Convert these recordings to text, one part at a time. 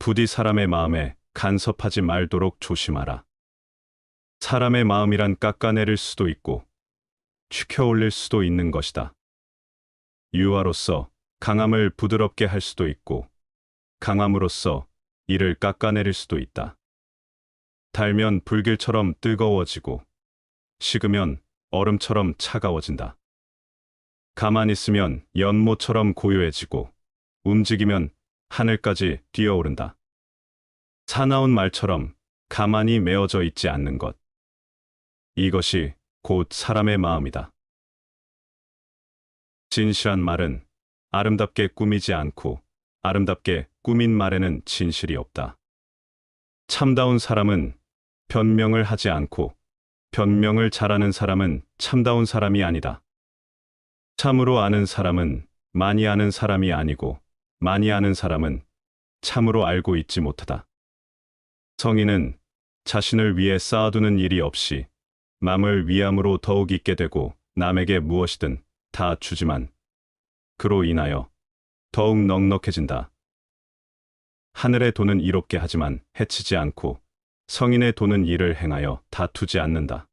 부디 사람의 마음에 간섭하지 말도록 조심하라. 사람의 마음이란 깎아내릴 수도 있고 축혀 올릴 수도 있는 것이다. 유화로서 강함을 부드럽게 할 수도 있고 강함으로써 이를 깎아내릴 수도 있다. 달면 불길처럼 뜨거워지고 식으면 얼음처럼 차가워진다. 가만히 있으면 연못처럼 고요해지고 움직이면 하늘까지 뛰어오른다. 사나운 말처럼 가만히 메어져 있지 않는 것. 이것이 곧 사람의 마음이다. 진실한 말은 아름답게 꾸미지 않고 아름답게 꾸민 말에는 진실이 없다. 참다운 사람은 변명을 하지 않고 변명을 잘하는 사람은 참다운 사람이 아니다. 참으로 아는 사람은 많이 아는 사람이 아니고 많이 아는 사람은 참으로 알고 있지 못하다. 성인은 자신을 위해 쌓아두는 일이 없이 남을 위함으로 더욱 있게 되고 남에게 무엇이든 다 주지만 그로 인하여 더욱 넉넉해진다. 하늘의 돈은 이롭게 하지만 해치지 않고 성인의 돈은 이를 행하여 다투지 않는다.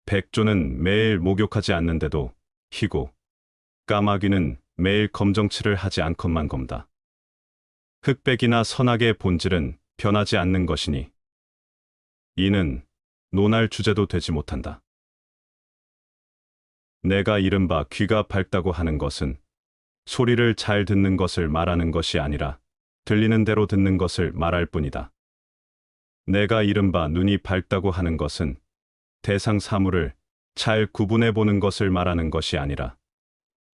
백조는 매일 목욕하지 않는데도 희고 까마귀는 매일 검정칠을 하지 않건만 검다. 흑백이나 선악의 본질은 변하지 않는 것이니 이는 논할 주제도 되지 못한다. 내가 이른바 귀가 밝다고 하는 것은 소리를 잘 듣는 것을 말하는 것이 아니라 들리는 대로 듣는 것을 말할 뿐이다. 내가 이른바 눈이 밝다고 하는 것은 대상 사물을 잘 구분해 보는 것을 말하는 것이 아니라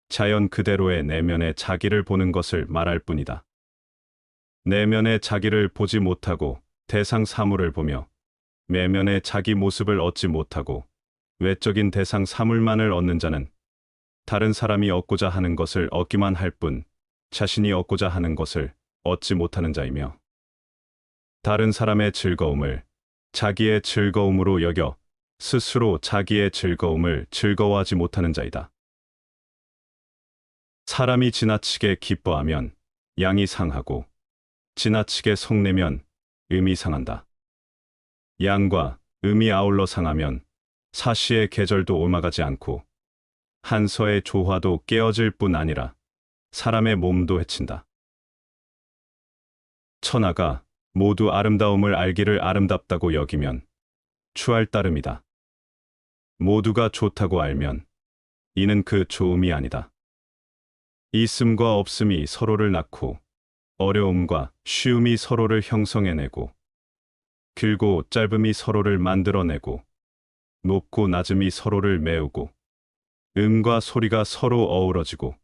자연 그대로의 내면의 자기를 보는 것을 말할 뿐이다. 내면의 자기를 보지 못하고 대상 사물을 보며 내면의 자기 모습을 얻지 못하고 외적인 대상 사물만을 얻는 자는 다른 사람이 얻고자 하는 것을 얻기만 할 뿐 자신이 얻고자 하는 것을 얻지 못하는 자이며 다른 사람의 즐거움을 자기의 즐거움으로 여겨 스스로 자기의 즐거움을 즐거워하지 못하는 자이다. 사람이 지나치게 기뻐하면 양이 상하고 지나치게 속내면 음이 상한다. 양과 음이 아울러 상하면 사시의 계절도 옮아가지 않고 한서의 조화도 깨어질 뿐 아니라 사람의 몸도 해친다. 천하가 모두 아름다움을 알기를 아름답다고 여기면 추할 따름이다. 모두가 좋다고 알면 이는 그 좋음이 아니다. 있음과 없음이 서로를 낳고 어려움과 쉬움이 서로를 형성해내고 길고 짧음이 서로를 만들어내고 높고 낮음이 서로를 메우고 음과 소리가 서로 어우러지고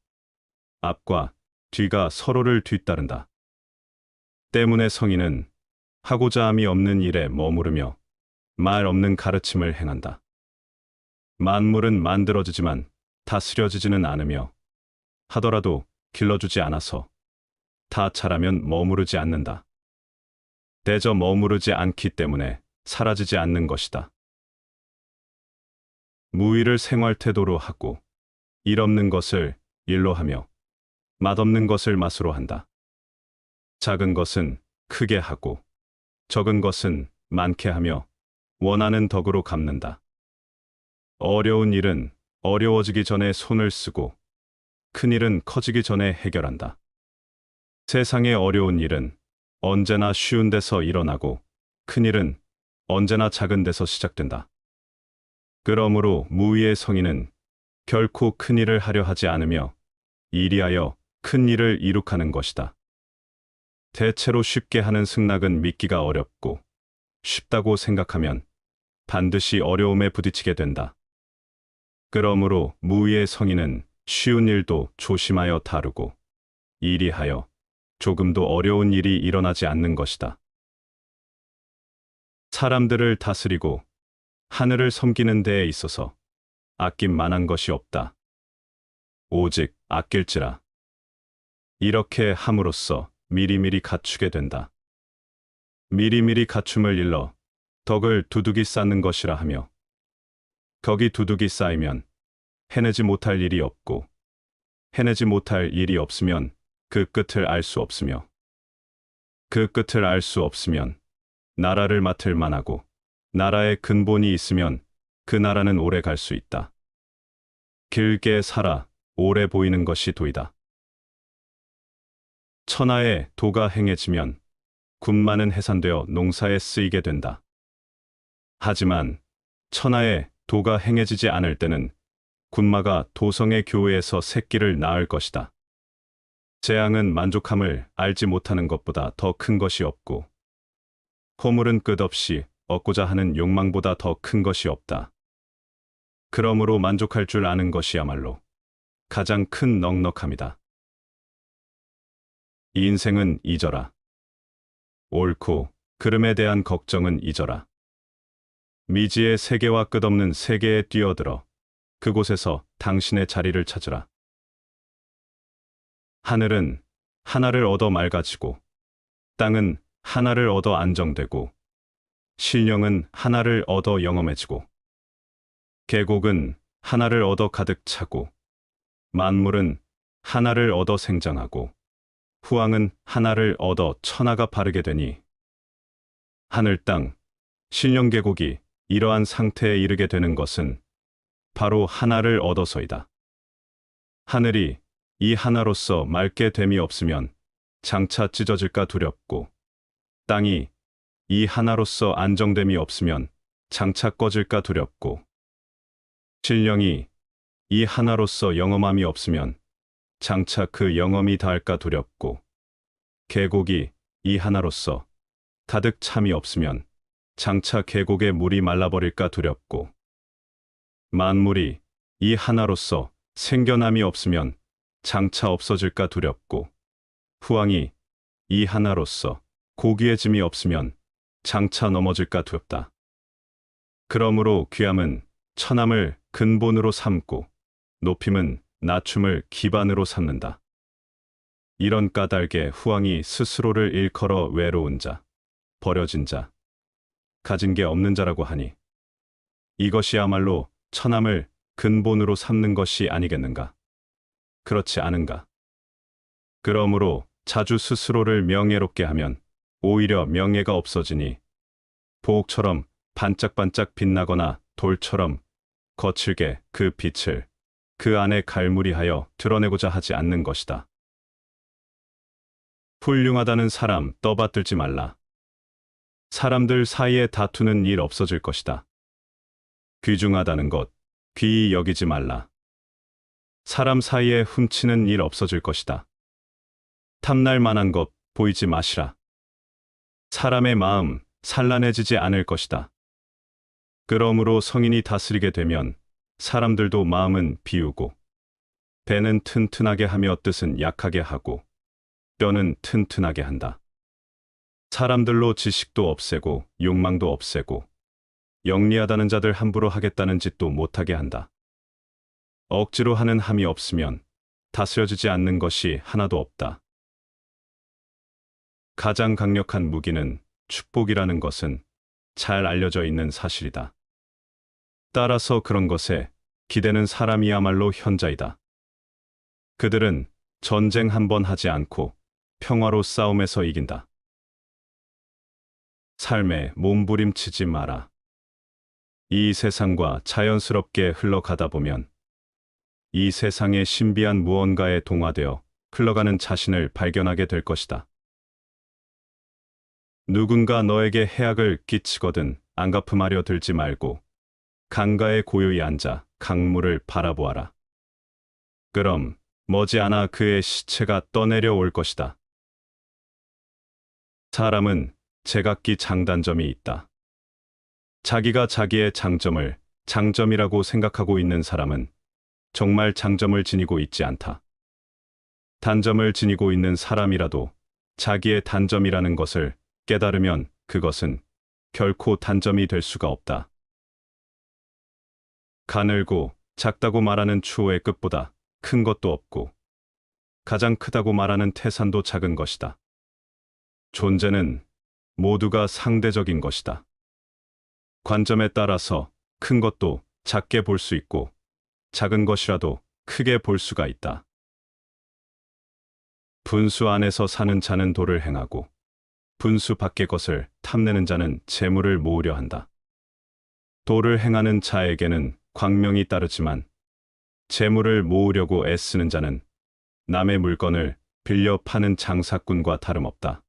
앞과 뒤가 서로를 뒤따른다. 때문에 성인은 하고자 함이 없는 일에 머무르며 말 없는 가르침을 행한다. 만물은 만들어지지만 다스려지지는 않으며 하더라도 길러주지 않아서 다 자라면 머무르지 않는다. 대저 머무르지 않기 때문에 사라지지 않는 것이다. 무의를 생활 태도로 하고 일 없는 것을 일로 하며 맛없는 것을 맛으로 한다. 작은 것은 크게 하고 적은 것은 많게 하며 원하는 덕으로 갚는다. 어려운 일은 어려워지기 전에 손을 쓰고 큰 일은 커지기 전에 해결한다. 세상의 어려운 일은 언제나 쉬운 데서 일어나고 큰 일은 언제나 작은 데서 시작된다. 그러므로 무의의 성인은 결코 큰 일을 하려 하지 않으며 이리하여 큰 일을 이룩하는 것이다. 대체로 쉽게 하는 승낙은 믿기가 어렵고 쉽다고 생각하면 반드시 어려움에 부딪히게 된다. 그러므로 무의의 성인은 쉬운 일도 조심하여 다루고 이리하여 조금도 어려운 일이 일어나지 않는 것이다. 사람들을 다스리고 하늘을 섬기는 데에 있어서 아낌 만한 것이 없다. 오직 아낄지라. 이렇게 함으로써 미리미리 갖추게 된다. 미리미리 갖춤을 일러 덕을 두둑이 쌓는 것이라 하며 덕이 두둑이 쌓이면 해내지 못할 일이 없고 해내지 못할 일이 없으면 그 끝을 알 수 없으며 그 끝을 알 수 없으면 나라를 맡을 만하고 나라의 근본이 있으면 그 나라는 오래 갈 수 있다. 길게 살아 오래 보이는 것이 도이다. 천하에 도가 행해지면 군마는 해산되어 농사에 쓰이게 된다. 하지만 천하에 도가 행해지지 않을 때는 군마가 도성의 교회에서 새끼를 낳을 것이다. 재앙은 만족함을 알지 못하는 것보다 더 큰 것이 없고 허물은 끝없이 얻고자 하는 욕망보다 더 큰 것이 없다. 그러므로 만족할 줄 아는 것이야말로 가장 큰 넉넉함이다. 이 인생은 잊어라. 옳고 그름에 대한 걱정은 잊어라. 미지의 세계와 끝없는 세계에 뛰어들어 그곳에서 당신의 자리를 찾으라. 하늘은 하나를 얻어 맑아지고 땅은 하나를 얻어 안정되고 신령은 하나를 얻어 영험해지고 계곡은 하나를 얻어 가득 차고 만물은 하나를 얻어 생장하고 후왕은 하나를 얻어 천하가 바르게 되니 하늘 땅 신령 계곡이 이러한 상태에 이르게 되는 것은 바로 하나를 얻어서이다. 하늘이 이 하나로서 맑게 됨이 없으면 장차 찢어질까 두렵고 땅이 이 하나로서 안정됨이 없으면 장차 꺼질까 두렵고 신령이 이 하나로서 영험함이 없으면 장차 그 영험이 닿을까 두렵고 계곡이 이 하나로서 가득 참이 없으면 장차 계곡의 물이 말라버릴까 두렵고 만물이 이 하나로서 생겨남이 없으면 장차 없어질까 두렵고 후왕이 이 하나로서 고귀해짐이 없으면 장차 넘어질까 두렵다. 그러므로 귀함은 천함을 근본으로 삼고 높임은 낮춤을 기반으로 삼는다. 이런 까닭에 후왕이 스스로를 일컬어 외로운 자, 버려진 자, 가진 게 없는 자라고 하니 이것이야말로 천함을 근본으로 삼는 것이 아니겠는가? 그렇지 않은가? 그러므로 자주 스스로를 명예롭게 하면 오히려 명예가 없어지니 보옥처럼 반짝반짝 빛나거나 돌처럼 거칠게 그 빛을 그 안에 갈무리하여 드러내고자 하지 않는 것이다. 훌륭하다는 사람 떠받들지 말라. 사람들 사이에 다투는 일 없어질 것이다. 귀중하다는 것 귀히 여기지 말라. 사람 사이에 훔치는 일 없어질 것이다. 탐날 만한 것 보이지 마시라. 사람의 마음 산란해지지 않을 것이다. 그러므로 성인이 다스리게 되면 사람들도 마음은 비우고 배는 튼튼하게 하며 뜻은 약하게 하고 뼈는 튼튼하게 한다. 사람들로 지식도 없애고 욕망도 없애고 영리하다는 자들 함부로 하겠다는 짓도 못하게 한다. 억지로 하는 함이 없으면 다스려지지 않는 것이 하나도 없다. 가장 강력한 무기는 축복이라는 것은 잘 알려져 있는 사실이다. 따라서 그런 것에 기대는 사람이야말로 현자이다. 그들은 전쟁 한 번 하지 않고 평화로 싸움에서 이긴다. 삶에 몸부림치지 마라. 이 세상과 자연스럽게 흘러가다 보면 이 세상의 신비한 무언가에 동화되어 흘러가는 자신을 발견하게 될 것이다. 누군가 너에게 해악을 끼치거든 안갚음하려 들지 말고 강가에 고요히 앉아 강물을 바라보아라. 그럼 머지않아 그의 시체가 떠내려 올 것이다. 사람은 제각기 장단점이 있다. 자기가 자기의 장점을 장점이라고 생각하고 있는 사람은 정말 장점을 지니고 있지 않다. 단점을 지니고 있는 사람이라도 자기의 단점이라는 것을 깨달으면 그것은 결코 단점이 될 수가 없다. 가늘고 작다고 말하는 추호의 끝보다 큰 것도 없고 가장 크다고 말하는 태산도 작은 것이다. 존재는 모두가 상대적인 것이다. 관점에 따라서 큰 것도 작게 볼 수 있고 작은 것이라도 크게 볼 수가 있다. 분수 안에서 사는 자는 도를 행하고 분수 밖의 것을 탐내는 자는 재물을 모으려 한다. 도를 행하는 자에게는 광명이 따르지만 재물을 모으려고 애쓰는 자는 남의 물건을 빌려 파는 장사꾼과 다름없다.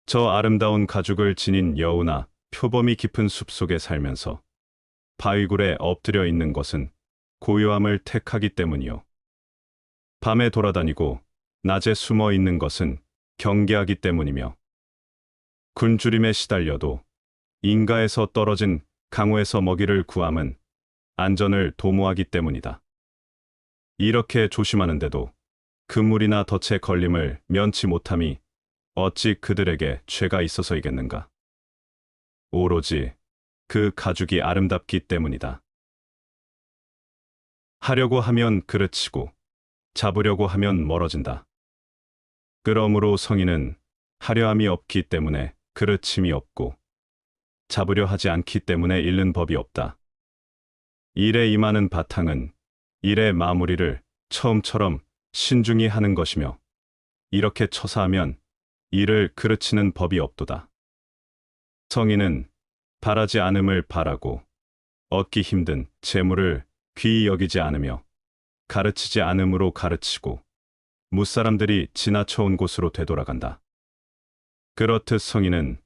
저 아름다운 가죽을 지닌 여우나 표범이 깊은 숲속에 살면서 바위굴에 엎드려 있는 것은 고요함을 택하기 때문이요. 밤에 돌아다니고 낮에 숨어 있는 것은 경계하기 때문이며, 굶주림에 시달려도 인가에서 떨어진 강호에서 먹이를 구함은 안전을 도모하기 때문이다. 이렇게 조심하는데도 그물이나 덫에 걸림을 면치 못함이 어찌 그들에게 죄가 있어서이겠는가? 오로지 그 가죽이 아름답기 때문이다. 하려고 하면 그르치고 잡으려고 하면 멀어진다. 그러므로 성인은 하려함이 없기 때문에 그르침이 없고 잡으려 하지 않기 때문에 잃는 법이 없다. 일에 임하는 바탕은 일의 마무리를 처음처럼 신중히 하는 것이며, 이렇게 처사하면 일을 그르치는 법이 없도다. 성인은 바라지 않음을 바라고 얻기 힘든 재물을 귀히 여기지 않으며 가르치지 않음으로 가르치고 무사람들이 지나쳐온 곳으로 되돌아간다. 그렇듯 성인은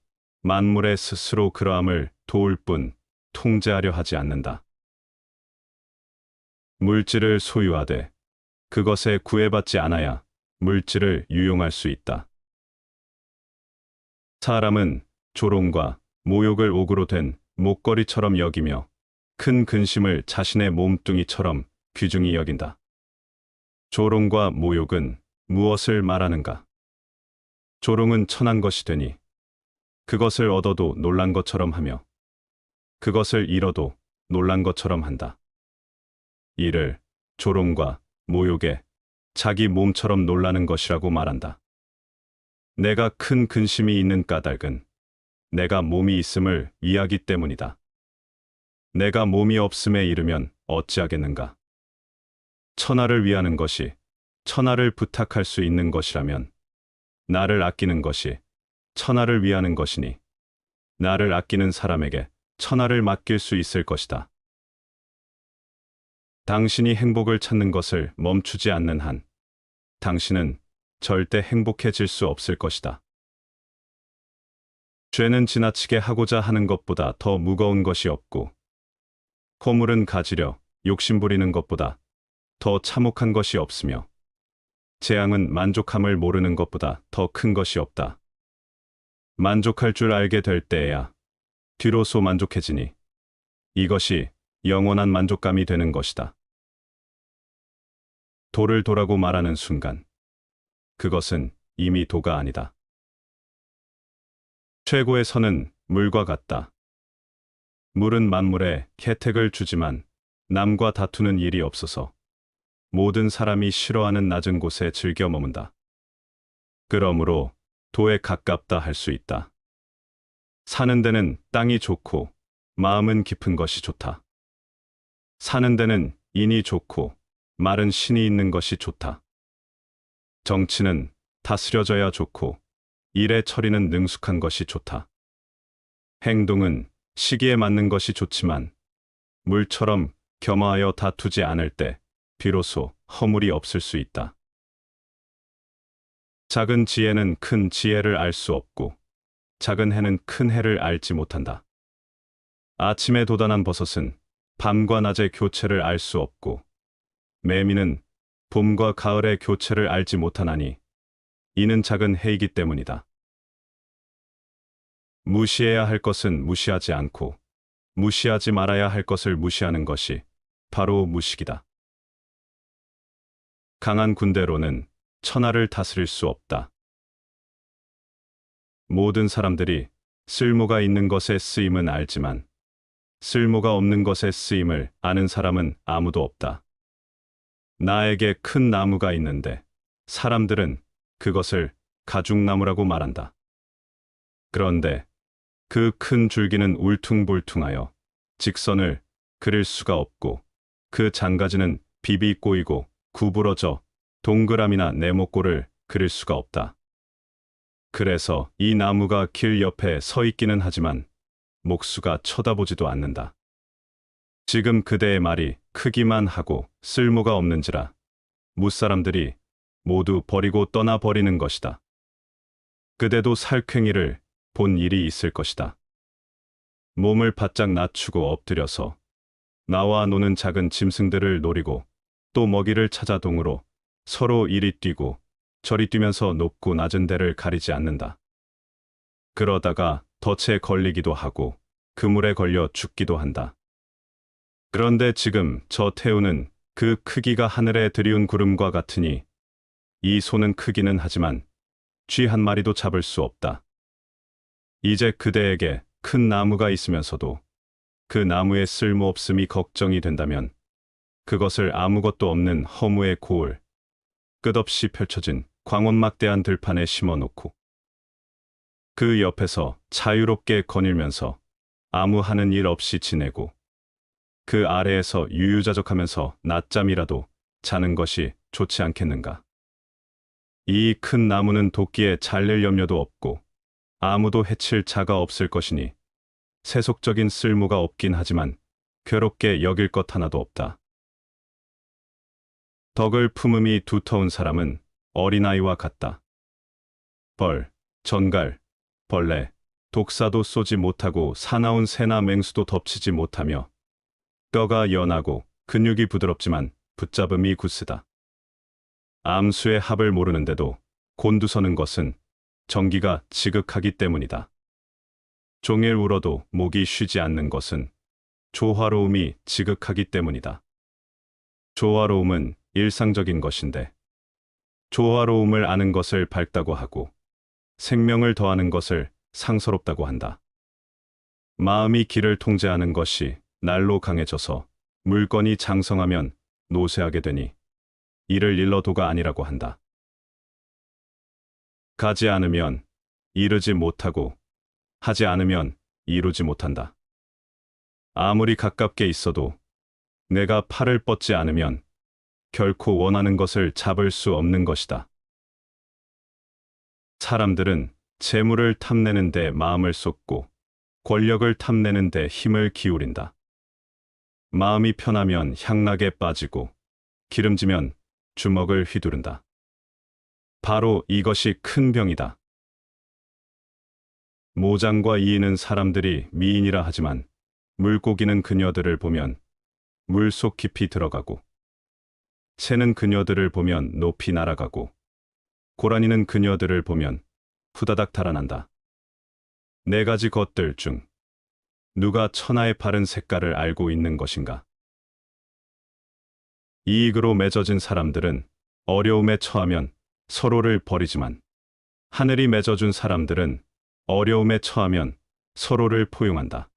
만물에 스스로 그러함을 도울 뿐 통제하려 하지 않는다. 물질을 소유하되 그것에 구애받지 않아야 물질을 유용할 수 있다. 사람은 조롱과 모욕을 옥으로 된 목걸이처럼 여기며 큰 근심을 자신의 몸뚱이처럼 귀중히 여긴다. 조롱과 모욕은 무엇을 말하는가? 조롱은 천한 것이 되니 그것을 얻어도 놀란 것처럼 하며 그것을 잃어도 놀란 것처럼 한다. 이를 조롱과 모욕에 자기 몸처럼 놀라는 것이라고 말한다. 내가 큰 근심이 있는 까닭은 내가 몸이 있음을 이해하기 때문이다. 내가 몸이 없음에 이르면 어찌하겠는가? 천하를 위하는 것이 천하를 부탁할 수 있는 것이라면 나를 아끼는 것이 천하를 위하는 것이니 나를 아끼는 사람에게 천하를 맡길 수 있을 것이다. 당신이 행복을 찾는 것을 멈추지 않는 한 당신은 절대 행복해질 수 없을 것이다. 죄는 지나치게 하고자 하는 것보다 더 무거운 것이 없고, 허물은 가지려 욕심부리는 것보다 더 참혹한 것이 없으며, 재앙은 만족함을 모르는 것보다 더 큰 것이 없다. 만족할 줄 알게 될 때에야 뒤로소 만족해지니 이것이 영원한 만족감이 되는 것이다. 도를 도라고 말하는 순간 그것은 이미 도가 아니다. 최고의 선은 물과 같다. 물은 만물에 혜택을 주지만 남과 다투는 일이 없어서 모든 사람이 싫어하는 낮은 곳에 즐겨 머문다. 그러므로 도에 가깝다 할 수 있다. 사는 데는 땅이 좋고 마음은 깊은 것이 좋다. 사는 데는 인이 좋고 마른 신이 있는 것이 좋다. 정치는 다스려져야 좋고 일의 처리는 능숙한 것이 좋다. 행동은 시기에 맞는 것이 좋지만 물처럼 겸허하여 다투지 않을 때 비로소 허물이 없을 수 있다. 작은 지혜는 큰 지혜를 알 수 없고 작은 해는 큰 해를 알지 못한다. 아침에 돋아난 버섯은 밤과 낮의 교체를 알 수 없고 매미는 봄과 가을의 교체를 알지 못하나니 이는 작은 해이기 때문이다. 무시해야 할 것은 무시하지 않고 무시하지 말아야 할 것을 무시하는 것이 바로 무식이다. 강한 군대로는 천하를 다스릴 수 없다. 모든 사람들이 쓸모가 있는 것의 쓰임은 알지만 쓸모가 없는 것의 쓰임을 아는 사람은 아무도 없다. 나에게 큰 나무가 있는데 사람들은 그것을 가죽나무라고 말한다. 그런데 그 큰 줄기는 울퉁불퉁하여 직선을 그릴 수가 없고 그 장가지는 비비 꼬이고 구부러져 동그라미나 네모꼴을 그릴 수가 없다. 그래서 이 나무가 길 옆에 서 있기는 하지만 목수가 쳐다보지도 않는다. 지금 그대의 말이 크기만 하고 쓸모가 없는지라 무사람들이 모두 버리고 떠나버리는 것이다. 그대도 살쾡이를 본 일이 있을 것이다. 몸을 바짝 낮추고 엎드려서 나와 노는 작은 짐승들을 노리고 또 먹이를 찾아 동으로 서로 이리 뛰고 저리 뛰면서 높고 낮은 데를 가리지 않는다. 그러다가 덫에 걸리기도 하고 그물에 걸려 죽기도 한다. 그런데 지금 저 태우는 그 크기가 하늘에 드리운 구름과 같으니 이 손은 크기는 하지만 쥐 한 마리도 잡을 수 없다. 이제 그대에게 큰 나무가 있으면서도 그 나무의 쓸모없음이 걱정이 된다면 그것을 아무것도 없는 허무의 고을, 끝없이 펼쳐진 광원막대한 들판에 심어놓고 그 옆에서 자유롭게 거닐면서 아무 하는 일 없이 지내고 그 아래에서 유유자적하면서 낮잠이라도 자는 것이 좋지 않겠는가. 이 큰 나무는 도끼에 잘릴 염려도 없고 아무도 해칠 자가 없을 것이니 세속적인 쓸모가 없긴 하지만 괴롭게 여길 것 하나도 없다. 덕을 품음이 두터운 사람은 어린아이와 같다. 벌, 전갈, 벌레, 독사도 쏘지 못하고 사나운 새나 맹수도 덮치지 못하며 뼈가 연하고 근육이 부드럽지만 붙잡음이 굳세다. 암수의 합을 모르는데도 곤두서는 것은 정기가 지극하기 때문이다. 종일 울어도 목이 쉬지 않는 것은 조화로움이 지극하기 때문이다. 조화로움은 일상적인 것인데 조화로움을 아는 것을 밝다고 하고 생명을 더하는 것을 상서롭다고 한다. 마음이 기를 통제하는 것이 날로 강해져서 물건이 장성하면 노쇠하게 되니 이를 일러도가 아니라고 한다. 가지 않으면 이르지 못하고 하지 않으면 이루지 못한다. 아무리 가깝게 있어도 내가 팔을 뻗지 않으면 결코 원하는 것을 잡을 수 없는 것이다. 사람들은 재물을 탐내는 데 마음을 쏟고 권력을 탐내는 데 힘을 기울인다. 마음이 편하면 향락에 빠지고 기름지면 주먹을 휘두른다. 바로 이것이 큰 병이다. 모장과 이이는 사람들이 미인이라 하지만 물고기는 그녀들을 보면 물속 깊이 들어가고 새는 그녀들을 보면 높이 날아가고 고라니는 그녀들을 보면 후다닥 달아난다. 네 가지 것들 중 누가 천하의 바른 색깔을 알고 있는 것인가? 이익으로 맺어진 사람들은 어려움에 처하면 서로를 버리지만 하늘이 맺어준 사람들은 어려움에 처하면 서로를 포용한다.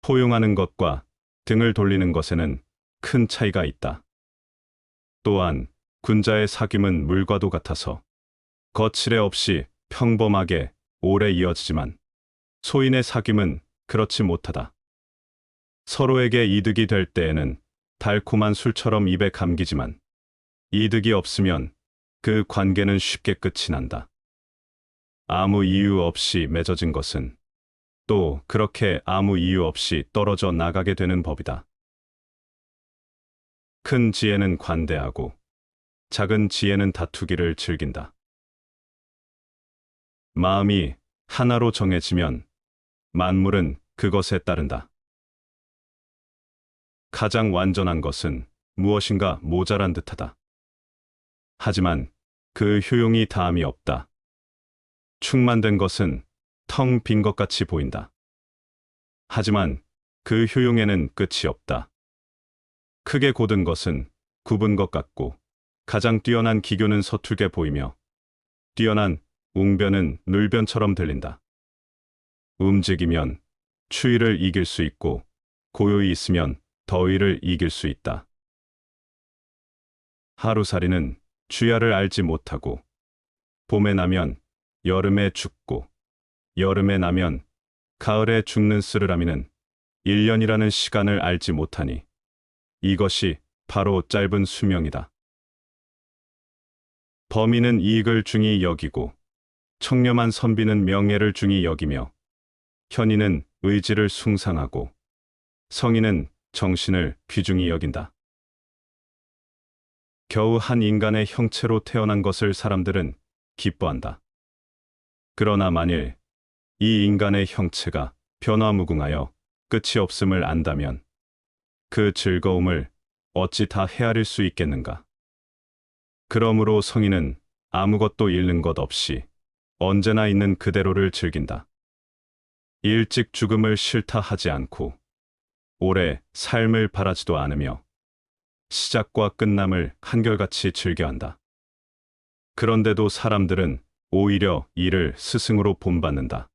포용하는 것과 등을 돌리는 것에는 큰 차이가 있다. 또한 군자의 사귐은 물과도 같아서 거칠애 없이 평범하게 오래 이어지지만 소인의 사귐은 그렇지 못하다. 서로에게 이득이 될 때에는 달콤한 술처럼 입에 감기지만 이득이 없으면 그 관계는 쉽게 끝이 난다. 아무 이유 없이 맺어진 것은 또 그렇게 아무 이유 없이 떨어져 나가게 되는 법이다. 큰 지혜는 관대하고 작은 지혜는 다투기를 즐긴다. 마음이 하나로 정해지면 만물은 그것에 따른다. 가장 완전한 것은 무엇인가 모자란 듯하다. 하지만 그 효용이 다함이 없다. 충만된 것은 텅 빈 것 같이 보인다. 하지만 그 효용에는 끝이 없다. 크게 곧은 것은 굽은 것 같고 가장 뛰어난 기교는 서툴게 보이며 뛰어난 웅변은 눌변처럼 들린다. 움직이면 추위를 이길 수 있고 고요히 있으면 더위를 이길 수 있다. 하루살이는 주야를 알지 못하고 봄에 나면 여름에 죽고 여름에 나면 가을에 죽는 쓰르라미는 1년이라는 시간을 알지 못하니 이것이 바로 짧은 수명이다. 범인은 이익을 중히 여기고 청렴한 선비는 명예를 중히 여기며 현인은 의지를 숭상하고 성인은 정신을 귀중히 여긴다. 겨우 한 인간의 형체로 태어난 것을 사람들은 기뻐한다. 그러나 만일 이 인간의 형체가 변화무궁하여 끝이 없음을 안다면 그 즐거움을 어찌 다 헤아릴 수 있겠는가? 그러므로 성인은 아무것도 잃는 것 없이 언제나 있는 그대로를 즐긴다. 일찍 죽음을 싫다 하지 않고 오래 삶을 바라지도 않으며 시작과 끝남을 한결같이 즐겨한다. 그런데도 사람들은 오히려 이를 스승으로 본받는다.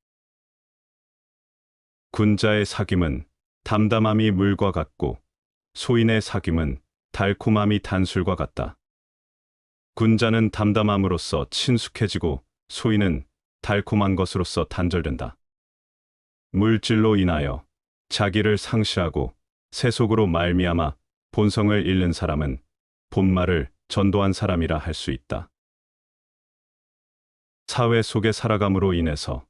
군자의 사귐은 담담함이 물과 같고 소인의 사귐은 달콤함이 단술과 같다. 군자는 담담함으로써 친숙해지고 소인은 달콤한 것으로서 단절된다. 물질로 인하여 자기를 상실하고 세속으로 말미암아 본성을 잃는 사람은 본말을 전도한 사람이라 할 수 있다. 사회 속에 살아감으로 인해서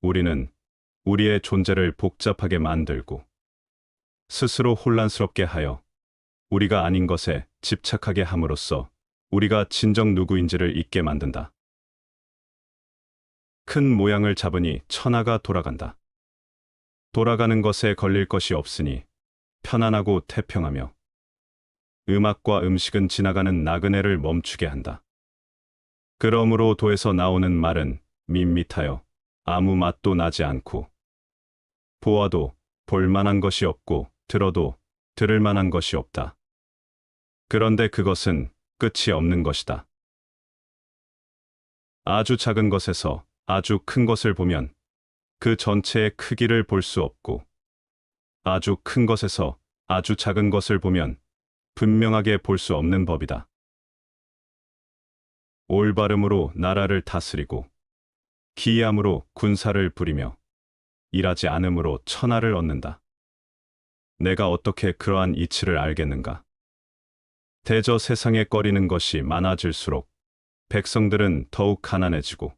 우리는 우리의 존재를 복잡하게 만들고 스스로 혼란스럽게 하여 우리가 아닌 것에 집착하게 함으로써 우리가 진정 누구인지를 잊게 만든다. 큰 모양을 잡으니 천하가 돌아간다. 돌아가는 것에 걸릴 것이 없으니 편안하고 태평하며 음악과 음식은 지나가는 나그네를 멈추게 한다. 그러므로 도에서 나오는 말은 밋밋하여 아무 맛도 나지 않고 보아도 볼 만한 것이 없고 들어도 들을 만한 것이 없다. 그런데 그것은 끝이 없는 것이다. 아주 작은 것에서 아주 큰 것을 보면 그 전체의 크기를 볼 수 없고 아주 큰 것에서 아주 작은 것을 보면 분명하게 볼 수 없는 법이다. 올바름으로 나라를 다스리고 기이함으로 군사를 부리며 일하지 않음으로 천하를 얻는다. 내가 어떻게 그러한 이치를 알겠는가? 대저 세상에 꺼리는 것이 많아질수록 백성들은 더욱 가난해지고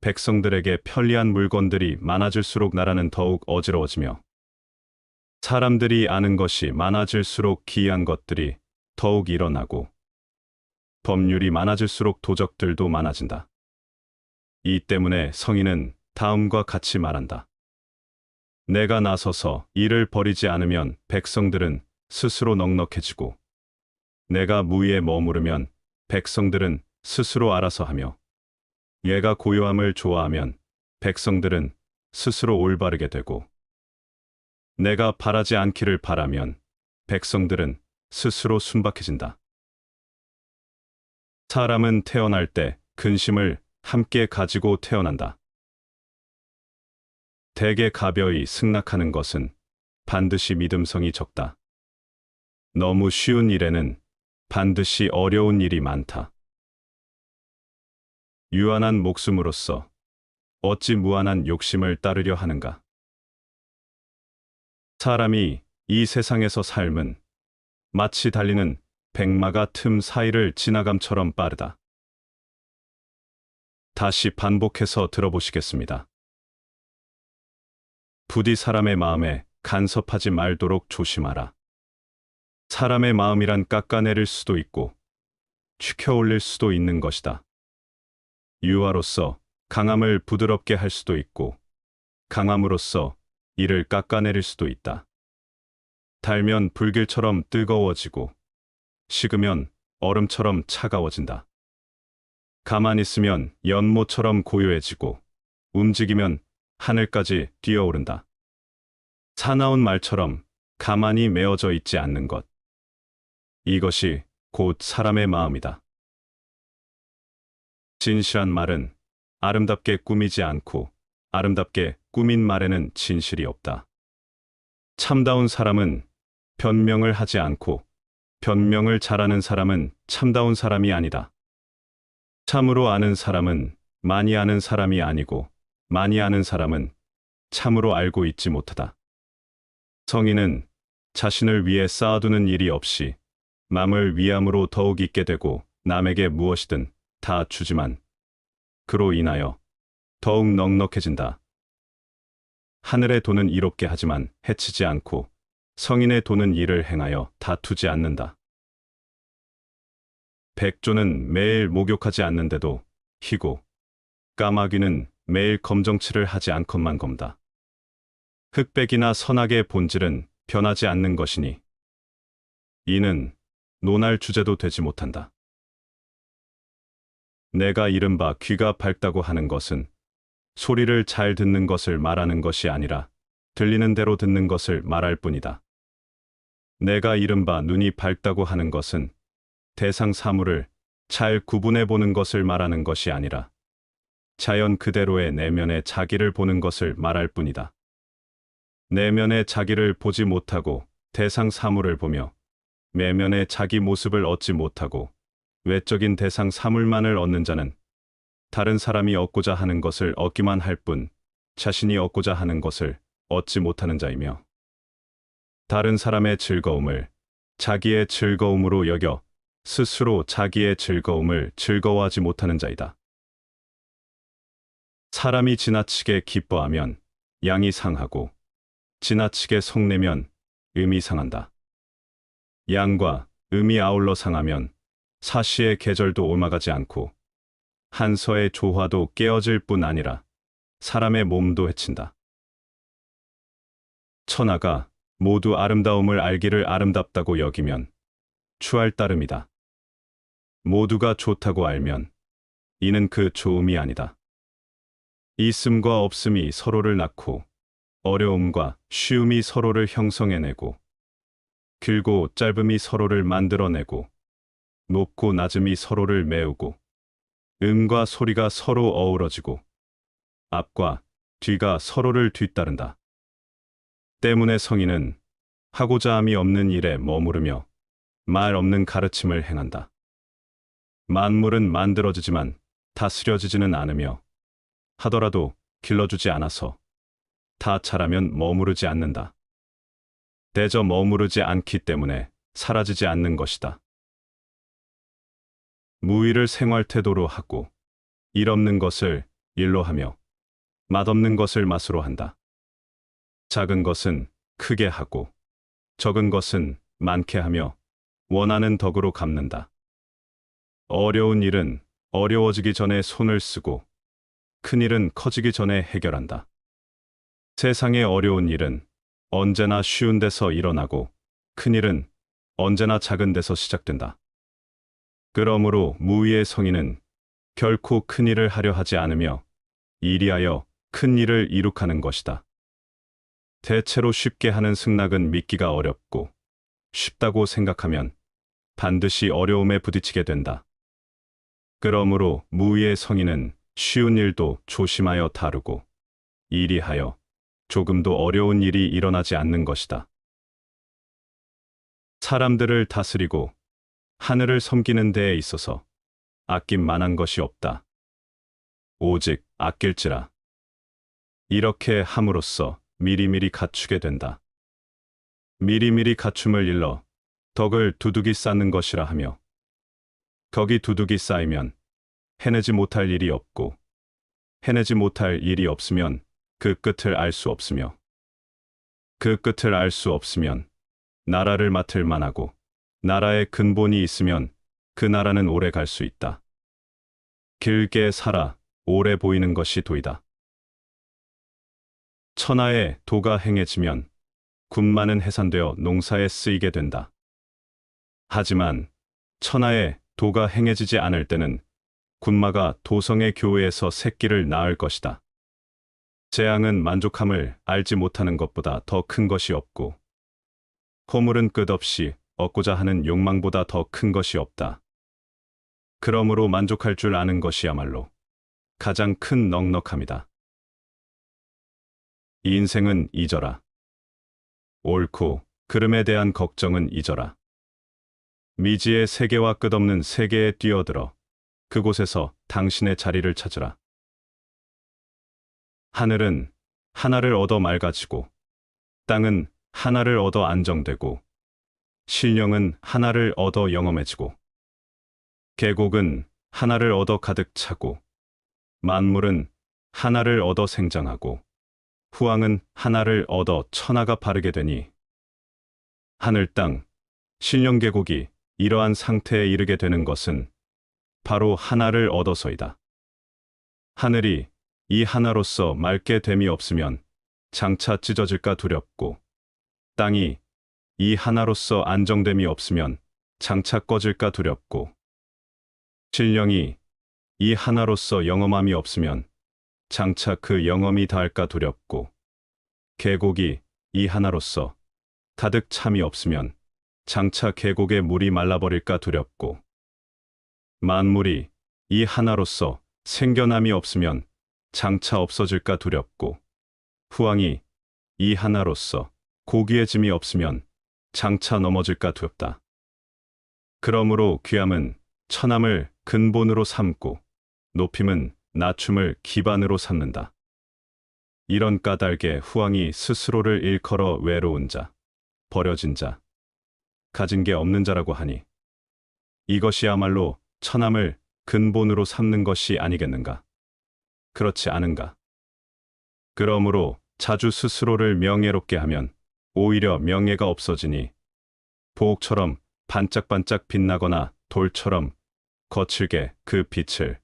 백성들에게 편리한 물건들이 많아질수록 나라는 더욱 어지러워지며 사람들이 아는 것이 많아질수록 기이한 것들이 더욱 일어나고 법률이 많아질수록 도적들도 많아진다. 이 때문에 성인은 다음과 같이 말한다. 내가 나서서 이를 버리지 않으면 백성들은 스스로 넉넉해지고 내가 무위에 머무르면 백성들은 스스로 알아서 하며 얘가 고요함을 좋아하면 백성들은 스스로 올바르게 되고 내가 바라지 않기를 바라면 백성들은 스스로 순박해진다. 사람은 태어날 때 근심을 함께 가지고 태어난다. 대개 가벼이 승낙하는 것은 반드시 믿음성이 적다. 너무 쉬운 일에는 반드시 어려운 일이 많다. 유한한 목숨으로서 어찌 무한한 욕심을 따르려 하는가? 사람이 이 세상에서 삶은 마치 달리는 백마가 틈 사이를 지나감처럼 빠르다. 다시 반복해서 들어보시겠습니다. 부디 사람의 마음에 간섭하지 말도록 조심하라. 사람의 마음이란 깎아내릴 수도 있고 축혀 올릴 수도 있는 것이다. 유화로서 강함을 부드럽게 할 수도 있고 강함으로써 이를 깎아내릴 수도 있다. 달면 불길처럼 뜨거워지고 식으면 얼음처럼 차가워진다. 가만히 있으면 연못처럼 고요해지고 움직이면 하늘까지 뛰어오른다. 사나운 말처럼 가만히 메어져 있지 않는 것. 이것이 곧 사람의 마음이다. 진실한 말은 아름답게 꾸미지 않고 아름답게 꾸민 말에는 진실이 없다. 참다운 사람은 변명을 하지 않고 변명을 잘하는 사람은 참다운 사람이 아니다. 참으로 아는 사람은 많이 아는 사람이 아니고 많이 아는 사람은 참으로 알고 있지 못하다. 성인은 자신을 위해 쌓아두는 일이 없이 남을 위함으로 더욱 있게 되고 남에게 무엇이든 다 주지만 그로 인하여 더욱 넉넉해진다. 하늘의 돈은 이롭게 하지만 해치지 않고 성인의 돈은 이를 행하여 다투지 않는다. 백조는 매일 목욕하지 않는데도 희고 까마귀는 매일 검정칠을 하지 않건만 검다. 흑백이나 선악의 본질은 변하지 않는 것이니 이는 논할 주제도 되지 못한다. 내가 이른바 귀가 밝다고 하는 것은 소리를 잘 듣는 것을 말하는 것이 아니라 들리는 대로 듣는 것을 말할 뿐이다. 내가 이른바 눈이 밝다고 하는 것은 대상 사물을 잘 구분해 보는 것을 말하는 것이 아니라 자연 그대로의 내면의 자기를 보는 것을 말할 뿐이다. 내면의 자기를 보지 못하고 대상 사물을 보며 내면의 자기 모습을 얻지 못하고 외적인 대상 사물만을 얻는 자는 다른 사람이 얻고자 하는 것을 얻기만 할 뿐 자신이 얻고자 하는 것을 얻지 못하는 자이며 다른 사람의 즐거움을 자기의 즐거움으로 여겨 스스로 자기의 즐거움을 즐거워하지 못하는 자이다. 사람이 지나치게 기뻐하면 양이 상하고 지나치게 성내면 음이 상한다. 양과 음이 아울러 상하면 사시의 계절도 옮아가지 않고 한서의 조화도 깨어질 뿐 아니라 사람의 몸도 해친다. 천하가 모두 아름다움을 알기를 아름답다고 여기면 추할 따름이다. 모두가 좋다고 알면 이는 그 좋음이 아니다. 있음과 없음이 서로를 낳고 어려움과 쉬움이 서로를 형성해내고 길고 짧음이 서로를 만들어내고 높고 낮음이 서로를 메우고 음과 소리가 서로 어우러지고 앞과 뒤가 서로를 뒤따른다. 때문에 성인은 하고자 함이 없는 일에 머무르며 말 없는 가르침을 행한다. 만물은 만들어지지만 다스려지지는 않으며 하더라도 길러주지 않아서 다 자라면 머무르지 않는다. 대저 머무르지 않기 때문에 사라지지 않는 것이다. 무의를 생활 태도로 하고 일 없는 것을 일로 하며 맛없는 것을 맛으로 한다. 작은 것은 크게 하고 적은 것은 많게 하며 원하는 덕으로 갚는다. 어려운 일은 어려워지기 전에 손을 쓰고 큰 일은 커지기 전에 해결한다. 세상의 어려운 일은 언제나 쉬운 데서 일어나고 큰 일은 언제나 작은 데서 시작된다. 그러므로 무의의 성인은 결코 큰 일을 하려 하지 않으며 이리하여 큰 일을 이룩하는 것이다. 대체로 쉽게 하는 승낙은 믿기가 어렵고 쉽다고 생각하면 반드시 어려움에 부딪히게 된다. 그러므로 무의의 성인은 쉬운 일도 조심하여 다루고 이리하여 조금도 어려운 일이 일어나지 않는 것이다. 사람들을 다스리고 하늘을 섬기는 데에 있어서 아낌 만한 것이 없다. 오직 아낄지라. 이렇게 함으로써 미리미리 갖추게 된다. 미리미리 갖춤을 일러 덕을 두둑이 쌓는 것이라 하며 덕이 두둑이 쌓이면 해내지 못할 일이 없고 해내지 못할 일이 없으면 그 끝을 알 수 없으며 그 끝을 알 수 없으면 나라를 맡을 만하고 나라의 근본이 있으면 그 나라는 오래 갈 수 있다. 길게 살아 오래 보이는 것이 도이다. 천하에 도가 행해지면 군마는 해산되어 농사에 쓰이게 된다. 하지만 천하에 도가 행해지지 않을 때는 군마가 도성의 교회에서 새끼를 낳을 것이다. 재앙은 만족함을 알지 못하는 것보다 더 큰 것이 없고 허물은 끝없이 얻고자 하는 욕망보다 더 큰 것이 없다. 그러므로 만족할 줄 아는 것이야말로 가장 큰 넉넉함이다. 이 인생은 잊어라. 옳고 그름에 대한 걱정은 잊어라. 미지의 세계와 끝없는 세계에 뛰어들어 그곳에서 당신의 자리를 찾으라. 하늘은 하나를 얻어 맑아지고 땅은 하나를 얻어 안정되고 신령은 하나를 얻어 영험해지고 계곡은 하나를 얻어 가득 차고 만물은 하나를 얻어 생장하고 후왕은 하나를 얻어 천하가 바르게 되니 하늘 땅 신령계곡이 이러한 상태에 이르게 되는 것은 바로 하나를 얻어서이다. 하늘이 이 하나로서 맑게 됨이 없으면 장차 찢어질까 두렵고 땅이 이 하나로서 안정됨이 없으면 장차 꺼질까 두렵고 신령이 이 하나로서 영험함이 없으면 장차 그 영험이 닿을까 두렵고 계곡이 이 하나로서 가득 참이 없으면 장차 계곡의 물이 말라버릴까 두렵고 만물이 이 하나로서 생겨남이 없으면 장차 없어질까 두렵고 후왕이 이 하나로서 고귀해짐이 없으면 장차 넘어질까 두렵다. 그러므로 귀함은 천함을 근본으로 삼고 높임은 낮춤을 기반으로 삼는다. 이런 까닭에 후왕이 스스로를 일컬어 외로운 자, 버려진 자, 가진 게 없는 자라고 하니 이것이야말로 천함을 근본으로 삼는 것이 아니겠는가? 그렇지 않은가? 그러므로 자주 스스로를 명예롭게 하면 오히려 명예가 없어지니 보옥처럼 반짝반짝 빛나거나 돌처럼 거칠게 그 빛을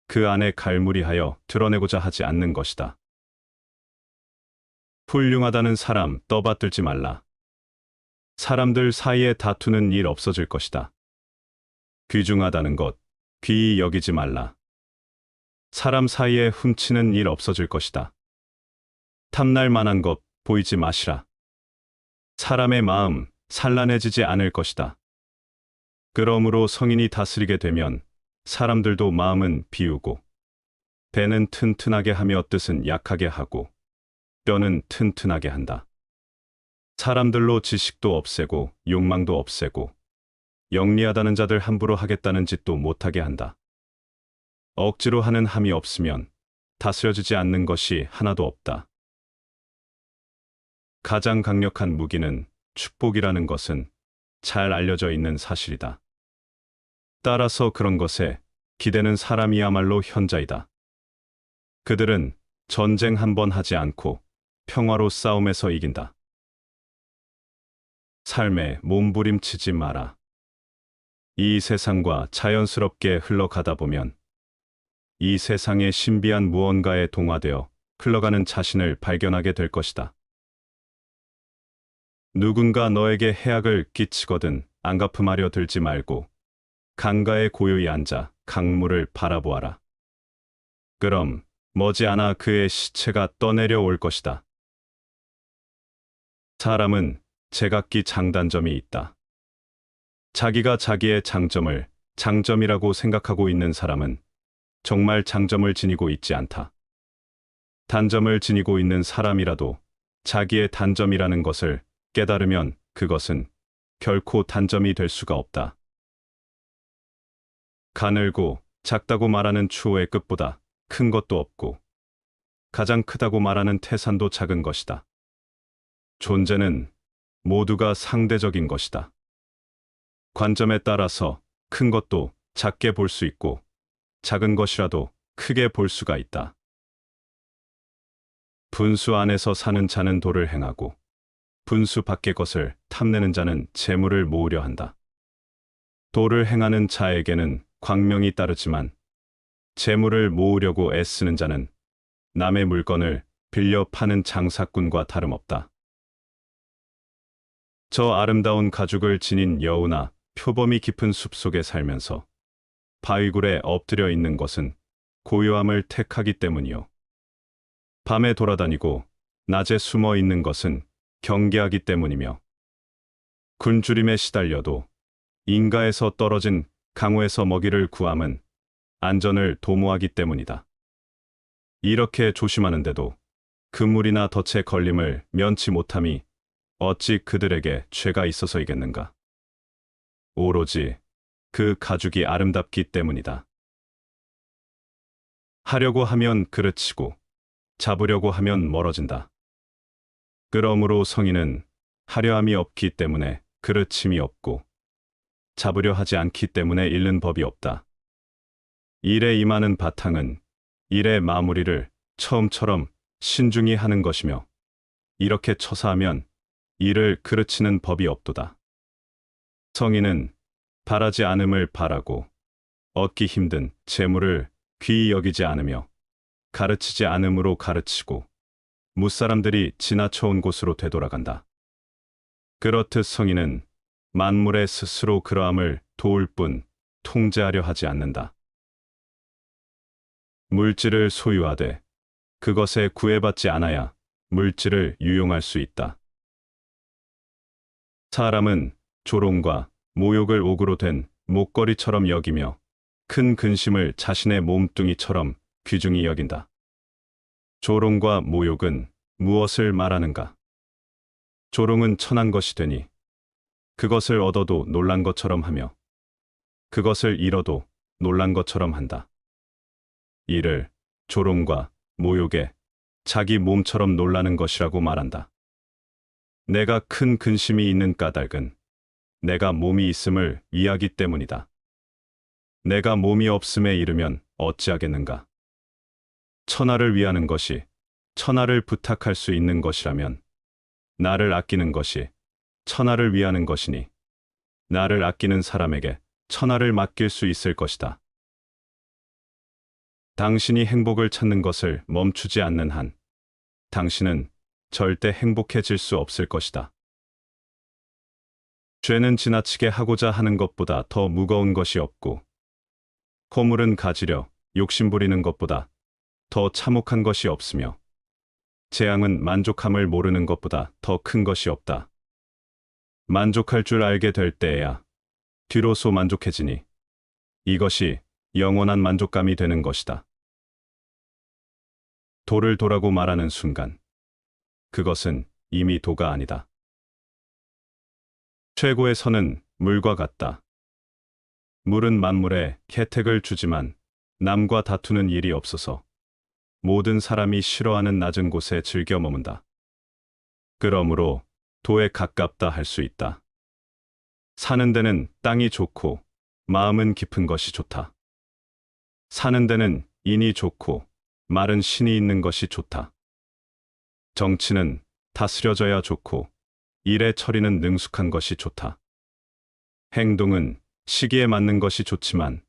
그 안에 갈무리하여 드러내고자 하지 않는 것이다. 훌륭하다는 사람 떠받들지 말라. 사람들 사이에 다투는 일 없어질 것이다. 귀중하다는 것 귀히 여기지 말라. 사람 사이에 훔치는 일 없어질 것이다. 탐날 만한 것 보이지 마시라. 사람의 마음 산란해지지 않을 것이다. 그러므로 성인이 다스리게 되면 사람들도 마음은 비우고 배는 튼튼하게 하며 뜻은 약하게 하고 뼈는 튼튼하게 한다. 사람들로 지식도 없애고 욕망도 없애고 영리하다는 자들 함부로 하겠다는 짓도 못하게 한다. 억지로 하는 함이 없으면 다스려지지 않는 것이 하나도 없다. 가장 강력한 무기는 축복이라는 것은 잘 알려져 있는 사실이다. 따라서 그런 것에 기대는 사람이야말로 현자이다. 그들은 전쟁 한 번 하지 않고 평화로 싸움에서 이긴다. 삶에 몸부림치지 마라. 이 세상과 자연스럽게 흘러가다 보면 이 세상의 신비한 무언가에 동화되어 흘러가는 자신을 발견하게 될 것이다. 누군가 너에게 해악을 끼치거든 안갚음하려 들지 말고 강가에 고요히 앉아 강물을 바라보아라. 그럼 머지않아 그의 시체가 떠내려 올 것이다. 사람은 제각기 장단점이 있다. 자기가 자기의 장점을 장점이라고 생각하고 있는 사람은 정말 장점을 지니고 있지 않다. 단점을 지니고 있는 사람이라도 자기의 단점이라는 것을 깨달으면 그것은 결코 단점이 될 수가 없다. 가늘고 작다고 말하는 추호의 끝보다 큰 것도 없고 가장 크다고 말하는 태산도 작은 것이다. 존재는 모두가 상대적인 것이다. 관점에 따라서 큰 것도 작게 볼 수 있고 작은 것이라도 크게 볼 수가 있다. 분수 안에서 사는 자는 도를 행하고 분수 밖의 것을 탐내는 자는 재물을 모으려 한다. 도를 행하는 자에게는 광명이 따르지만 재물을 모으려고 애쓰는 자는 남의 물건을 빌려 파는 장사꾼과 다름없다. 저 아름다운 가죽을 지닌 여우나 표범이 깊은 숲속에 살면서 바위굴에 엎드려 있는 것은 고요함을 택하기 때문이요. 밤에 돌아다니고 낮에 숨어 있는 것은 경계하기 때문이며 굶주림에 시달려도 인가에서 떨어진 강호에서 먹이를 구함은 안전을 도모하기 때문이다. 이렇게 조심하는데도 그물이나 덫에 걸림을 면치 못함이 어찌 그들에게 죄가 있어서이겠는가? 오로지 그 가죽이 아름답기 때문이다. 하려고 하면 그르치고 잡으려고 하면 멀어진다. 그러므로 성인은 하려함이 없기 때문에 그르침이 없고 잡으려 하지 않기 때문에 잃는 법이 없다. 일에 임하는 바탕은 일의 마무리를 처음처럼 신중히 하는 것이며 이렇게 처사하면 일을 그르치는 법이 없도다. 성인은 바라지 않음을 바라고 얻기 힘든 재물을 귀히 여기지 않으며 가르치지 않음으로 가르치고 무사람들이 지나쳐온 곳으로 되돌아간다. 그렇듯 성인은 만물에 스스로 그러함을 도울 뿐 통제하려 하지 않는다. 물질을 소유하되 그것에 구애받지 않아야 물질을 유용할 수 있다. 사람은 조롱과 모욕을 옥으로 된 목걸이처럼 여기며 큰 근심을 자신의 몸뚱이처럼 귀중히 여긴다. 조롱과 모욕은 무엇을 말하는가? 조롱은 천한 것이 되니 그것을 얻어도 놀란 것처럼 하며 그것을 잃어도 놀란 것처럼 한다. 이를 조롱과 모욕에 자기 몸처럼 놀라는 것이라고 말한다. 내가 큰 근심이 있는 까닭은 내가 몸이 있음을 위하기 때문이다. 내가 몸이 없음에 이르면 어찌하겠는가? 천하를 위하는 것이 천하를 부탁할 수 있는 것이라면 나를 아끼는 것이 천하를 위하는 것이니 나를 아끼는 사람에게 천하를 맡길 수 있을 것이다. 당신이 행복을 찾는 것을 멈추지 않는 한 당신은 절대 행복해질 수 없을 것이다. 죄는 지나치게 하고자 하는 것보다 더 무거운 것이 없고 허물은 가지려 욕심부리는 것보다 더 참혹한 것이 없으며 재앙은 만족함을 모르는 것보다 더 큰 것이 없다. 만족할 줄 알게 될 때에야 뒤로소 만족해지니 이것이 영원한 만족감이 되는 것이다. 도를 도라고 말하는 순간 그것은 이미 도가 아니다. 최고의 선은 물과 같다. 물은 만물에 혜택을 주지만 남과 다투는 일이 없어서 모든 사람이 싫어하는 낮은 곳에 즐겨 머문다. 그러므로 도에 가깝다 할 수 있다. 사는 데는 땅이 좋고 마음은 깊은 것이 좋다. 사는 데는 인이 좋고 마른 신이 있는 것이 좋다. 정치는 다스려져야 좋고 일의 처리는 능숙한 것이 좋다. 행동은 시기에 맞는 것이 좋지만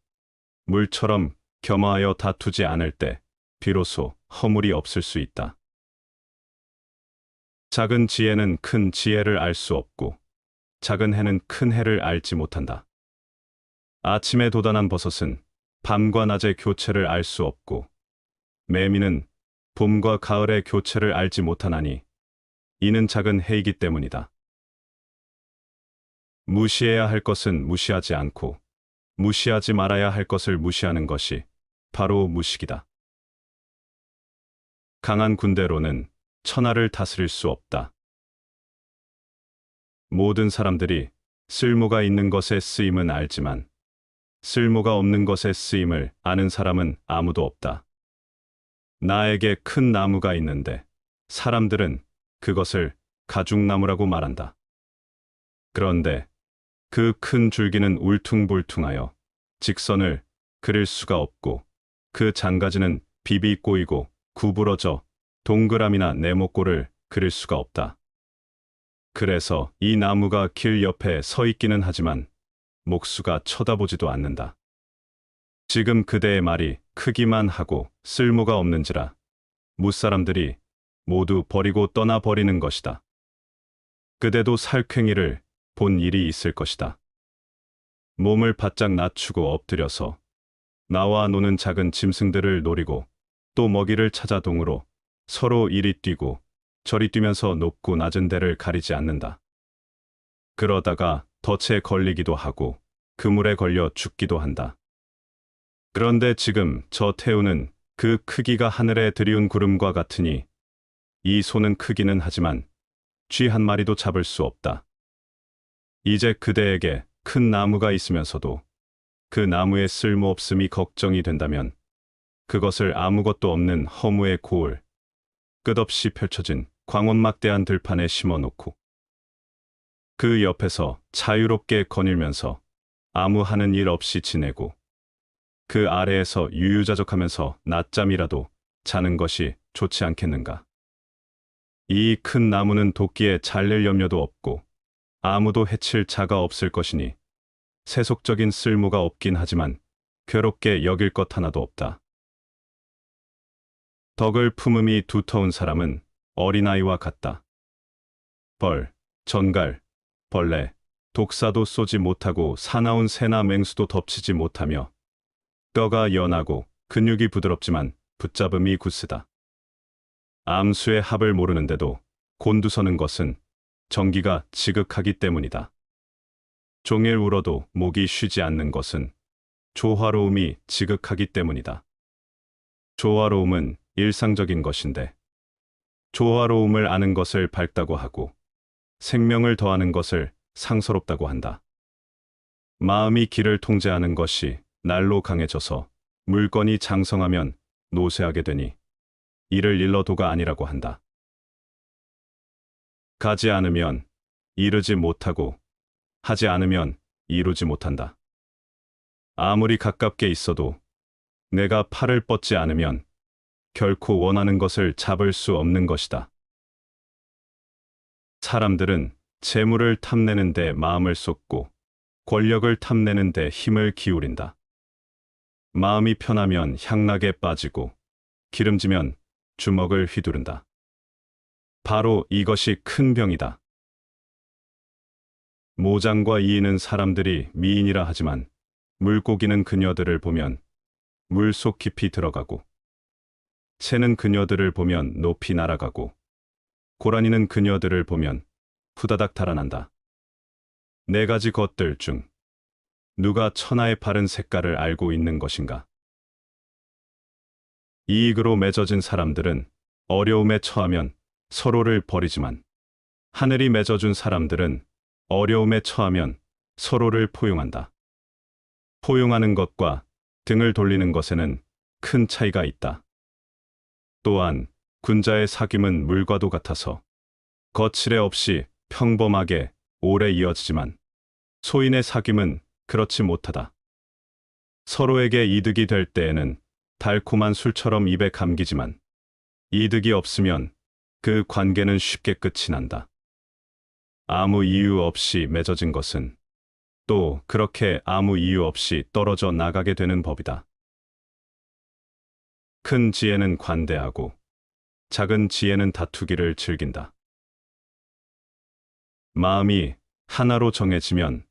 물처럼 겸허하여 다투지 않을 때 비로소 허물이 없을 수 있다. 작은 지혜는 큰 지혜를 알 수 없고 작은 해는 큰 해를 알지 못한다. 아침에 돋아난 버섯은 밤과 낮의 교체를 알 수 없고 매미는 봄과 가을의 교체를 알지 못하나니 이는 작은 해이기 때문이다. 무시해야 할 것은 무시하지 않고 무시하지 말아야 할 것을 무시하는 것이 바로 무식이다. 강한 군대로는 천하를 다스릴 수 없다. 모든 사람들이 쓸모가 있는 것의 쓰임은 알지만 쓸모가 없는 것의 쓰임을 아는 사람은 아무도 없다. 나에게 큰 나무가 있는데 사람들은 그것을 가죽나무라고 말한다. 그런데 그 큰 줄기는 울퉁불퉁하여 직선을 그릴 수가 없고 그 장가지는 비비 꼬이고 구부러져 동그라미나 네모꼴을 그릴 수가 없다. 그래서 이 나무가 길 옆에 서 있기는 하지만 목수가 쳐다보지도 않는다. 지금 그대의 말이 크기만 하고 쓸모가 없는지라 무사람들이 모두 버리고 떠나버리는 것이다. 그대도 살쾡이를 본 일이 있을 것이다. 몸을 바짝 낮추고 엎드려서 나와 노는 작은 짐승들을 노리고 또 먹이를 찾아 동으로 서로 이리 뛰고 저리 뛰면서 높고 낮은 데를 가리지 않는다. 그러다가 덫에 걸리기도 하고 그물에 걸려 죽기도 한다. 그런데 지금 저 태우는 그 크기가 하늘에 들이운 구름과 같으니 이 손은 크기는 하지만 쥐 한 마리도 잡을 수 없다. 이제 그대에게 큰 나무가 있으면서도 그 나무의 쓸모없음이 걱정이 된다면 그것을 아무것도 없는 허무의 고을, 끝없이 펼쳐진 광원막대한 들판에 심어놓고 그 옆에서 자유롭게 거닐면서 아무 하는 일 없이 지내고 그 아래에서 유유자적하면서 낮잠이라도 자는 것이 좋지 않겠는가. 이 큰 나무는 도끼에 잘릴 염려도 없고 아무도 해칠 자가 없을 것이니 세속적인 쓸모가 없긴 하지만 괴롭게 여길 것 하나도 없다. 덕을 품음이 두터운 사람은 어린아이와 같다. 벌, 전갈, 벌레, 독사도 쏘지 못하고 사나운 새나 맹수도 덮치지 못하며 뼈가 연하고 근육이 부드럽지만 붙잡음이 굳으다. 암수의 합을 모르는데도 곤두서는 것은 정기가 지극하기 때문이다. 종일 울어도 목이 쉬지 않는 것은 조화로움이 지극하기 때문이다. 조화로움은 일상적인 것인데 조화로움을 아는 것을 밝다고 하고 생명을 더하는 것을 상서롭다고 한다. 마음이 기를 통제하는 것이 날로 강해져서 물건이 장성하면 노쇠하게 되니 이를 일러도가 아니라고 한다. 가지 않으면 이르지 못하고 하지 않으면 이루지 못한다. 아무리 가깝게 있어도 내가 팔을 뻗지 않으면 결코 원하는 것을 잡을 수 없는 것이다. 사람들은 재물을 탐내는 데 마음을 쏟고 권력을 탐내는 데 힘을 기울인다. 마음이 편하면 향락에 빠지고 기름지면 주먹을 휘두른다. 바로 이것이 큰 병이다. 모장과 이이는 사람들이 미인이라 하지만 물고기는 그녀들을 보면 물속 깊이 들어가고 새는 그녀들을 보면 높이 날아가고 고라니는 그녀들을 보면 후다닥 달아난다. 네 가지 것들 중 누가 천하의 바른 색깔을 알고 있는 것인가? 이익으로 맺어진 사람들은 어려움에 처하면 서로를 버리지만 하늘이 맺어준 사람들은 어려움에 처하면 서로를 포용한다. 포용하는 것과 등을 돌리는 것에는 큰 차이가 있다. 또한 군자의 사귐은 물과도 같아서 거칠애 없이 평범하게 오래 이어지지만 소인의 사귐은 그렇지 못하다. 서로에게 이득이 될 때에는 달콤한 술처럼 입에 감기지만 이득이 없으면 그 관계는 쉽게 끝이 난다. 아무 이유 없이 맺어진 것은 또 그렇게 아무 이유 없이 떨어져 나가게 되는 법이다. 큰 지혜는 관대하고 작은 지혜는 다투기를 즐긴다. 마음이 하나로 정해지면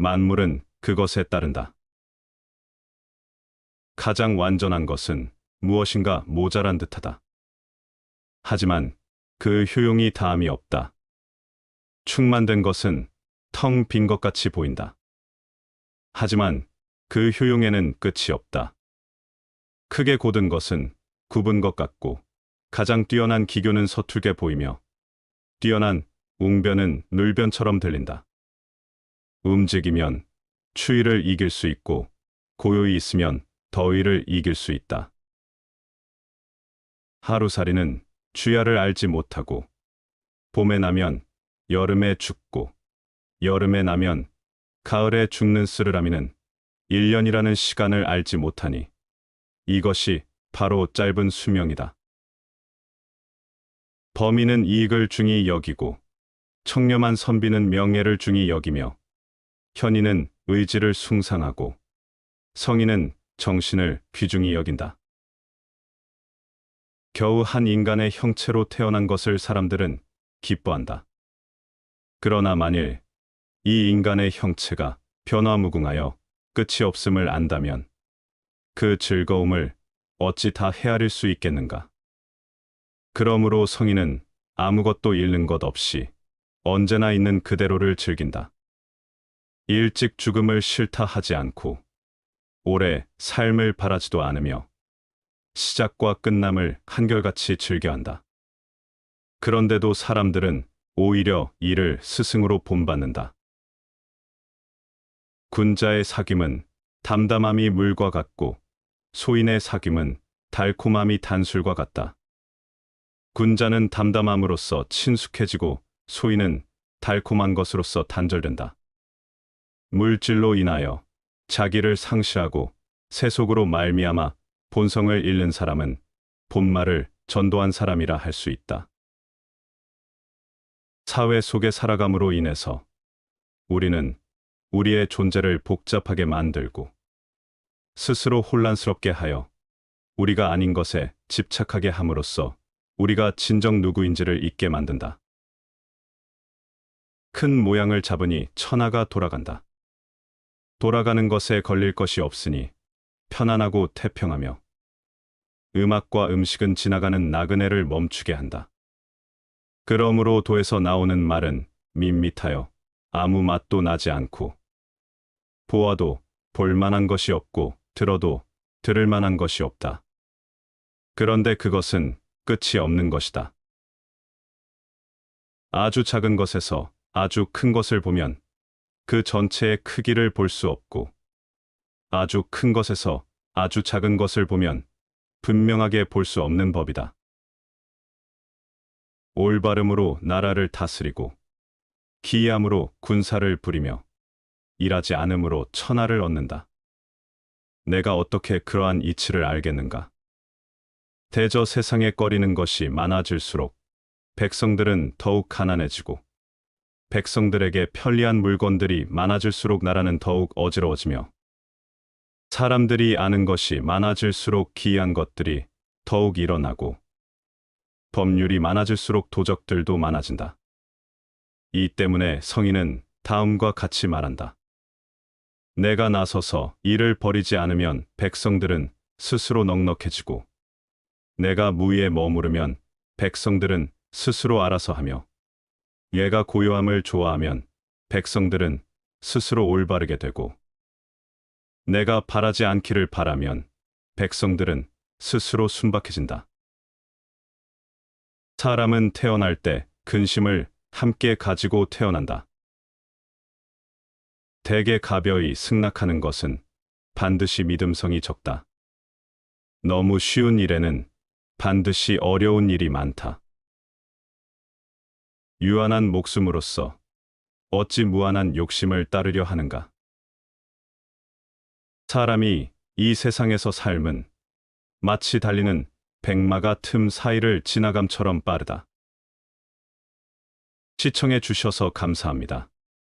만물은 그것에 따른다. 가장 완전한 것은 무엇인가 모자란 듯하다. 하지만 그 효용이 다함이 없다. 충만된 것은 텅 빈 것 같이 보인다. 하지만 그 효용에는 끝이 없다. 크게 곧은 것은 굽은 것 같고 가장 뛰어난 기교는 서툴게 보이며 뛰어난 웅변은 눌변처럼 들린다. 움직이면 추위를 이길 수 있고 고요히 있으면 더위를 이길 수 있다. 하루살이는 주야를 알지 못하고 봄에 나면 여름에 죽고 여름에 나면 가을에 죽는 쓰르라미는 1년이라는 시간을 알지 못하니 이것이 바로 짧은 수명이다. 범인은 이익을 중히 여기고 청렴한 선비는 명예를 중히 여기며 현인은 의지를 숭상하고 성인은 정신을 귀중히 여긴다. 겨우 한 인간의 형체로 태어난 것을 사람들은 기뻐한다. 그러나 만일 이 인간의 형체가 변화무궁하여 끝이 없음을 안다면 그 즐거움을 어찌 다 헤아릴 수 있겠는가? 그러므로 성인은 아무것도 잃는 것 없이 언제나 있는 그대로를 즐긴다. 일찍 죽음을 싫다 하지 않고 오래 삶을 바라지도 않으며 시작과 끝남을 한결같이 즐겨한다. 그런데도 사람들은 오히려 이를 스승으로 본받는다. 군자의 사귐은 담담함이 물과 같고 소인의 사귐은 달콤함이 단술과 같다. 군자는 담담함으로써 친숙해지고 소인은 달콤한 것으로서 단절된다. 물질로 인하여 자기를 상실하고 세속으로 말미암아 본성을 잃는 사람은 본말을 전도한 사람이라 할 수 있다. 사회 속에 살아감으로 인해서 우리는 우리의 존재를 복잡하게 만들고 스스로 혼란스럽게 하여 우리가 아닌 것에 집착하게 함으로써 우리가 진정 누구인지를 잊게 만든다. 큰 모양을 잡으니 천하가 돌아간다. 돌아가는 것에 걸릴 것이 없으니 편안하고 태평하며 음악과 음식은 지나가는 나그네를 멈추게 한다. 그러므로 도에서 나오는 말은 밋밋하여 아무 맛도 나지 않고 보아도 볼 만한 것이 없고 들어도 들을 만한 것이 없다. 그런데 그것은 끝이 없는 것이다. 아주 작은 것에서 아주 큰 것을 보면 그 전체의 크기를 볼 수 없고 아주 큰 것에서 아주 작은 것을 보면 분명하게 볼 수 없는 법이다. 올바름으로 나라를 다스리고 기이함으로 군사를 부리며 일하지 않음으로 천하를 얻는다. 내가 어떻게 그러한 이치를 알겠는가? 대저 세상에 꺼리는 것이 많아질수록 백성들은 더욱 가난해지고 백성들에게 편리한 물건들이 많아질수록 나라는 더욱 어지러워지며 사람들이 아는 것이 많아질수록 기이한 것들이 더욱 일어나고 법률이 많아질수록 도적들도 많아진다. 이 때문에 성인은 다음과 같이 말한다. 내가 나서서 일을 벌이지 않으면 백성들은 스스로 넉넉해지고 내가 무위에 머무르면 백성들은 스스로 알아서 하며 얘가 고요함을 좋아하면 백성들은 스스로 올바르게 되고 내가 바라지 않기를 바라면 백성들은 스스로 순박해진다. 사람은 태어날 때 근심을 함께 가지고 태어난다. 대개 가벼이 승낙하는 것은 반드시 믿음성이 적다. 너무 쉬운 일에는 반드시 어려운 일이 많다. 유한한 목숨으로서 어찌 무한한 욕심을 따르려 하는가? 사람이 이 세상에서 삶은 마치 달리는 백마가 틈 사이를 지나감처럼 빠르다. 시청해 주셔서 감사합니다.